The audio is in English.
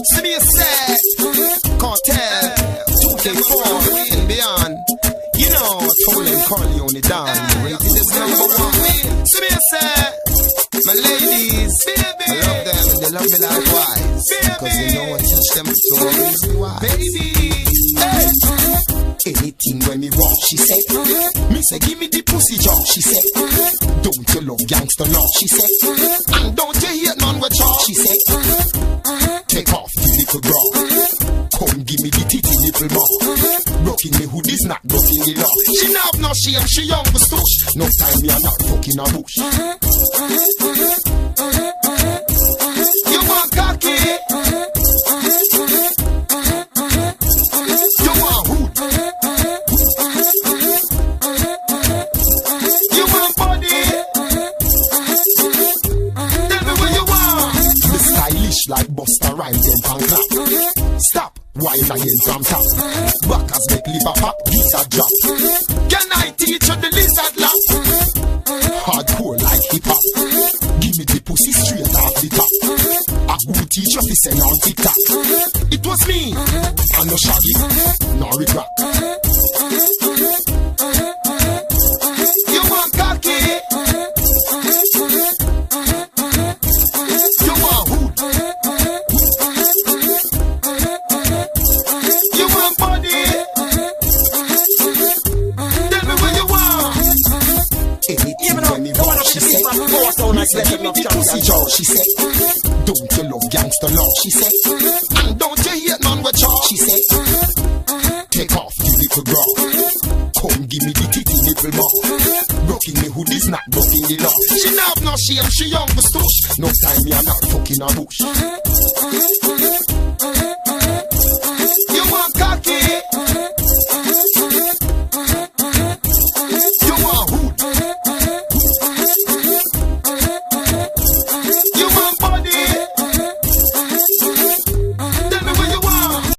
See me say, Kartel, 2K4 and beyond. You know, Toll and Carly on the down. Rated as #1. See me say, my ladies, I love them and they love me likewise. Because you know I teach them so easy why. Baby, hey. Anything when me walk, she say. Me say give me the pussy jaw, she say. Don't you love gangster law, she say. And don't you hate none with y'all, she say. Take off the little bra. Come give me the titty nipple more. Rocking me hood is not rocking the law. She not have no shame, she young but stush. No time me a not fucking a bush. You want cocky? You want hood? You want body? Tell me what you want. The stylish like Busta Rhymes and Pan Clap. Stop, while I ain't from top. Backers make liver pop, geese a drop. Can I teach you the lizard laugh? Hardcore like hip hop. Give me the pussy straight off the top. A good teacher fi send on TikTok. It was me, and no shaggy, no regret. You want cocky? You want hood? You want body? Tell me what you want. Anything when me want, she say. Me say give me the pussy jaw, she say. Don't you love gangster law, she say. And don't you hate none with y'all, she say. Take off the little bra. Come give me the titty nipple more. Rocking me hood is not rocking the law. She not have no shame, she young but stush. No time me a not fucking a bush.